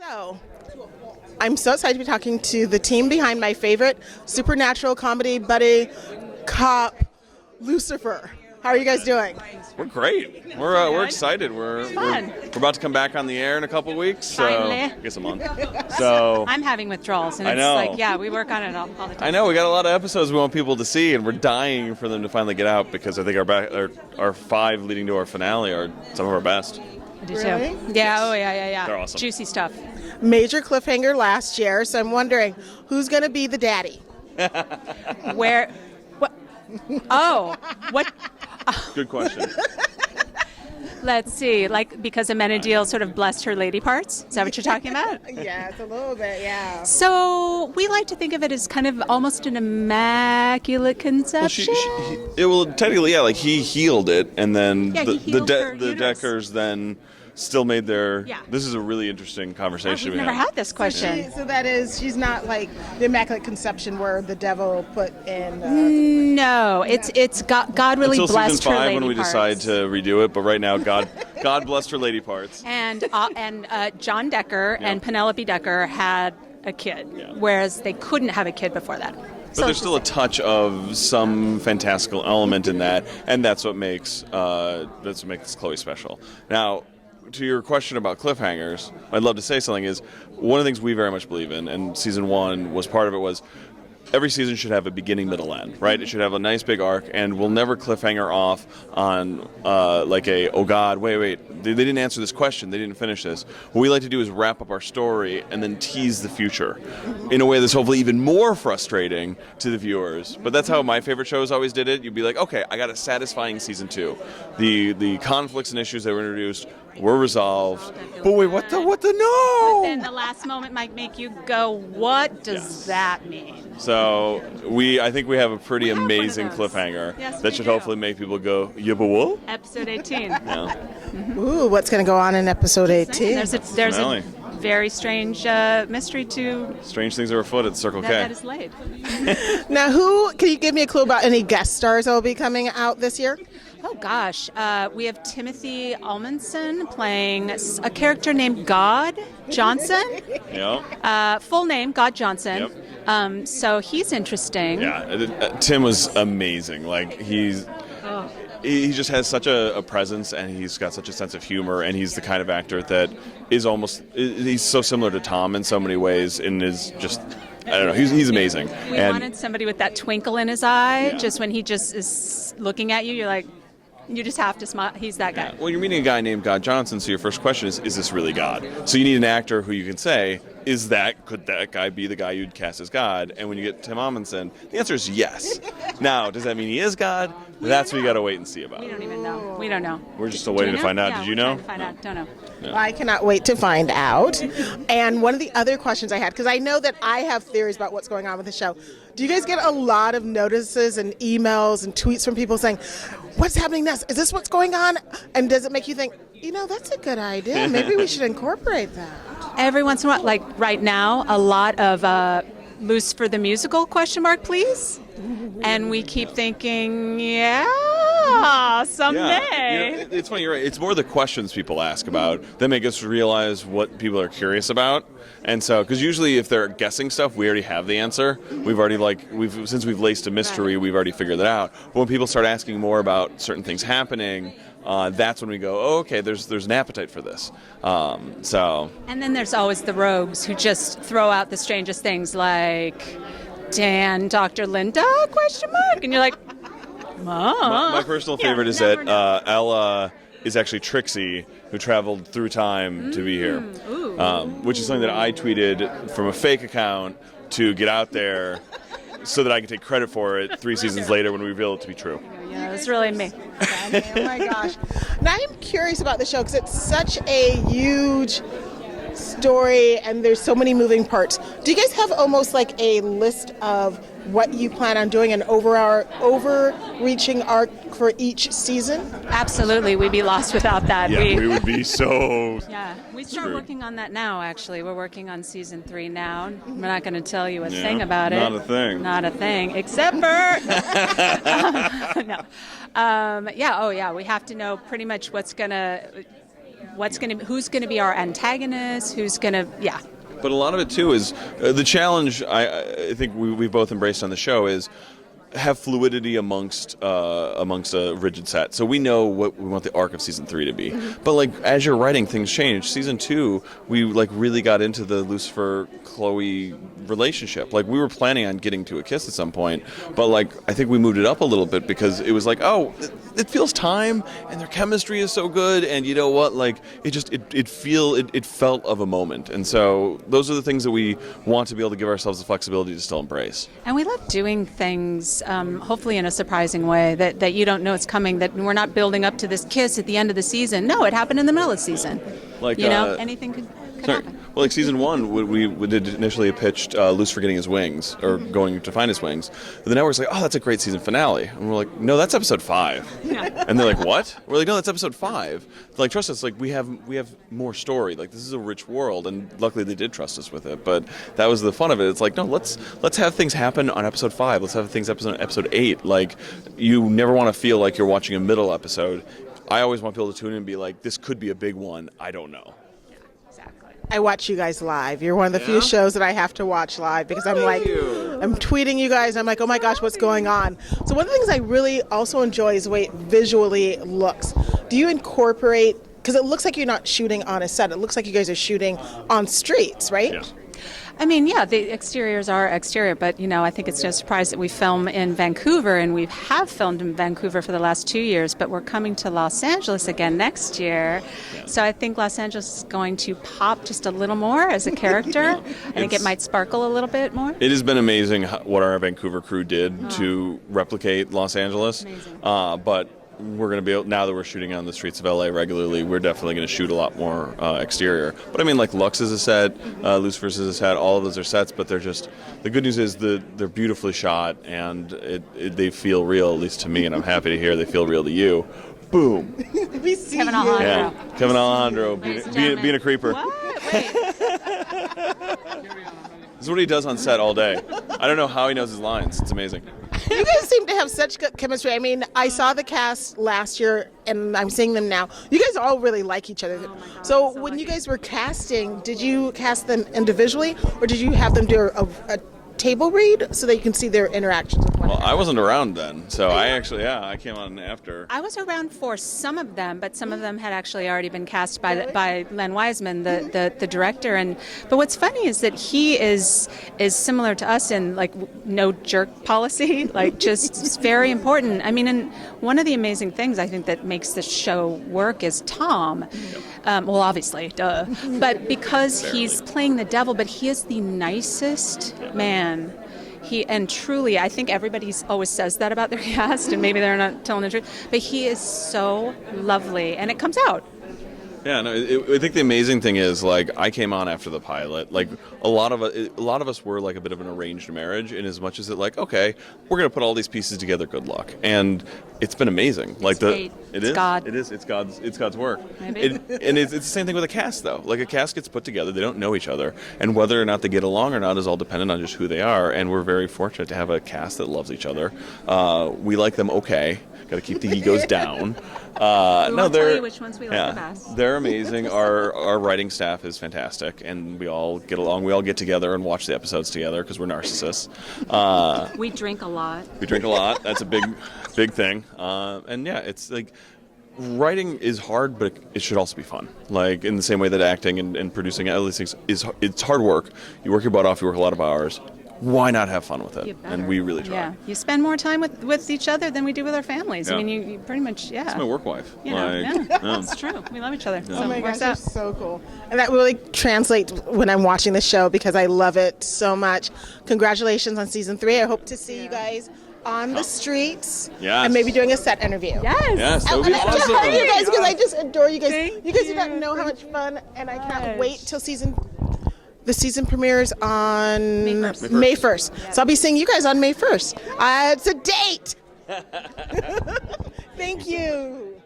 So, I'm so excited to be talking to the team behind my favorite supernatural comedy buddy cop, Lucifer. How are you guys doing? We're great. We're excited. We're about to come back on the air in a couple weeks. So Finally. I guess a month. So I'm having withdrawals, and I it's know. like, yeah, we work on it all the time. I know we got a lot of episodes we want people to see, and we're dying for them to finally get out because I think our 5 leading to our finale are some of our best. I do Really? too. Yeah, oh yeah. They're awesome. Juicy stuff. Major cliffhanger last year, so I'm wondering who's going to be the daddy? Where? What? Oh, what? Good question. Let's see. Like because Amenadiel sort of blessed her lady parts. Is that what you're talking about? Yes, a little bit, yeah. So we like to think of it as kind of almost an immaculate conception. Technically, yeah. Like he healed it, and then Yeah, he healed her the uterus. Deckers then still made their. Yeah. This is a really interesting conversation. We've never had this question. So that is, she's not like the Immaculate Conception where the devil put in. No, it's God really Until blessed season 5 her lady when we parts. decide to redo it, but right now God blessed her lady parts. And John Decker and Penelope Decker had a kid, Yeah. whereas they couldn't have a kid before that. But there's still a touch of some fantastical element in that, and that's what makes Chloe special. Now, to your question about cliffhangers, I'd love to say something is one of the things we very much believe in, and season 1 was part of it, was every season should have a beginning, middle, end, right? It should have a nice big arc, and we'll never cliffhanger off on like oh God, wait, they didn't answer this question, they didn't finish this. What we like to do is wrap up our story and then tease the future in a way that's hopefully even more frustrating to the viewers. But that's how my favorite shows always did it. You'd be like, okay, I got a satisfying season 2. The conflicts and issues that were introduced were resolved. But wait, what the no? Then the last moment might make you go, what does that mean? So I think we have a pretty We have one of amazing those. cliffhanger Yes, that we should do. hopefully make people go, yeah, but what? Episode 18. Yeah. Ooh, what's going to go on in episode 18? There's a Finale. very strange mystery to Strange things are afoot at Circle K. that is laid. Now, can you give me a clue about any guest stars that will be coming out this year? Oh gosh, we have Timothy Almanson playing a character named God Johnson. Yeah. Full name, God Johnson. So he's interesting. Yeah. Tim was amazing. Like he just has such a presence, and he's got such a sense of humor, and he's the kind of actor that he's so similar to Tom in so many ways, and is just, I don't know, he's amazing. We wanted somebody with that twinkle in his eye, just when he just is looking at you, you're like, you just have to smile. He's that guy. Well, you're meeting a guy named God Johnson, so your first question is this really God? So you need an actor who you can say, could that guy be the guy you'd cast as God? And when you get Tim Amundsen, the answer is yes. Now, does that mean he is God? That's what you got to wait and see about. We don't even know. We don't know. We're just still Do waiting we to know? find out. Yeah, Did you we're know? trying to find out. Don't know. Well, I cannot wait to find out. And one of the other questions I had, because I know that I have theories about what's going on with the show. Do you guys get a lot of notices and emails and tweets from people saying, what's happening next? Is this what's going on? And does it make you think, that's a good idea. Maybe we should incorporate that. Every once in a while, like right now, a lot of Lucifer the musical ? Please. And we keep thinking, someday. Yeah. It's funny, you're right. It's more the questions people ask about that make us realize what people are curious about. And so, because usually if they're guessing stuff, we already have the answer. We've already since we've laced a mystery, we've already figured that out. But when people start asking more about certain things happening, that's when we go, oh, okay, there's an appetite for this. And then there's always the rogues who just throw out the strangest things like, Dan, Dr. Linda, ? And you're like, My personal favorite is that Ella is actually Trixie, who traveled through time to be here, which is something that I tweeted from a fake account to get out there so that I can take credit for it 3 seasons later when we reveal it to be true. Yeah, it's really me. Oh my gosh. Now I'm curious about the show because it's such a huge story and there's so many moving parts. Do you guys have almost like a list of what you plan on doing, an overreaching arc for each season? Absolutely. We'd be lost without that. Yeah, we would be so... Yeah, we start screwed. working on that now, actually. We're working on season 3 now. We're not going to tell you a thing about it. Not a thing. Not a thing, except for... no. We have to know pretty much what's going to who's gonna be our antagonist, who's gonna, yeah. But a lot of it too is the challenge. I think we've both embraced on the show is have fluidity amongst a rigid set. So we know what we want the arc of season 3 to be. But like as you're writing, things change. Season 2, we like really got into the Lucifer Chloe relationship. Like we were planning on getting to a kiss at some point, but like I think we moved it up a little bit because it was like, oh, it feels time, and their chemistry is so good, and you know what? Like it felt of a moment, and so those are the things that we want to be able to give ourselves the flexibility to still embrace. And we love doing things, hopefully in a surprising way that you don't know it's coming. That we're not building up to this kiss at the end of the season. No, it happened in the middle of the season. Like anything could happen. Well, like season 1, we did initially pitched Lucifer getting his wings, or going to find his wings. And the network's like, oh, that's a great season finale. And we're like, no, that's episode 5. Yeah. And they're like, what? We're like, no, that's episode 5. They're like, trust us, like we have more story. Like this is a rich world, and luckily they did trust us with it. But that was the fun of it. It's like, no, let's have things happen on episode 5. Let's have things happen on episode 8. Like you never want to feel like you're watching a middle episode. I always want people to tune in and be like, this could be a big one. I don't know. I watch you guys live. You're one of the few shows that I have to watch live because I'm like, I'm tweeting you guys. I'm like, oh my gosh, what's going on? So one of the things I really also enjoy is the way it visually looks. Do you incorporate, because it looks like you're not shooting on a set. It looks like you guys are shooting on streets, right? Yeah. I mean, yeah, the exteriors are exterior, but, I think it's no surprise that we film in Vancouver, and we have filmed in Vancouver for the last 2 years, but we're coming to Los Angeles again next year. So I think Los Angeles is going to pop just a little more as a character. I think it might sparkle a little bit more. It has been amazing what our Vancouver crew did to replicate Los Angeles. But we're going to be able, now that we're shooting on the streets of LA regularly, we're definitely going to shoot a lot more exterior. But I mean, like Lux is a set, Lucifer's is a set, all of those are sets, but they're just, the good news is they're beautifully shot, and they feel real, at least to me, and I'm happy to hear they feel real to you. Boom. We see Kevin Alejandro. Yeah. Kevin Alejandro, being a creeper. What? Wait. This is what he does on set all day. I don't know how he knows his lines. It's amazing. You guys seem to have such good chemistry. I mean, I saw the cast last year, and I'm seeing them now. You guys all really like each other. Oh my God, so when you guys were casting, did you cast them individually, or did you have them do a table read so that you can see their interactions with one Well, another? I wasn't around then, so I came on after. I was around for some of them, but some of them had actually already been cast by Len Wiseman, the director. But what's funny is that he is similar to us in like no jerk policy, like just it's very important. I mean, and one of the amazing things I think that makes the show work is Tom. Well, obviously, duh. But because he's playing the devil, but he is the nicest man. And truly, I think everybody always says that about their cast, and maybe they're not telling the truth, but he is so lovely, and it comes out. Yeah, no. I think the amazing thing is, like, I came on after the pilot. Like, a lot of us were like a bit of an arranged marriage, in as much as it, like, okay, we're gonna put all these pieces together. Good luck, and it's been amazing. Like It's God. It is. It's God's work. Maybe. And it's the same thing with a cast, though. Like a cast gets put together, they don't know each other, and whether or not they get along or not is all dependent on just who they are. And we're very fortunate to have a cast that loves each other. We like them. Okay, got to keep the egos down. Tell you which ones we like the best. They're amazing. Our writing staff is fantastic, and we all get along. We all get together and watch the episodes together because we're narcissists. We drink a lot. We drink a lot. That's a big thing. And yeah, it's like writing is hard, but it should also be fun. Like in the same way that acting and producing all these things it's hard work. You work your butt off. You work a lot of hours. Why not have fun with it? And we really try. Yeah, you spend more time with each other than we do with our families. Yeah. I mean, you pretty much, It's my work wife. It's true. We love each other. Oh So my it gosh, works they're out. so cool. And that really translates when I'm watching the show because I love it so much. Congratulations on season 3. I hope to see you guys on the streets. Yes. And maybe doing a set interview. Yes. That would be And I just awesome. love you guys because I just adore you guys. Thank You guys do you. not know how much fun, and I cannot wait till the season premieres on May 1st. Yeah. So I'll be seeing you guys on May 1st. It's a date. Thank you.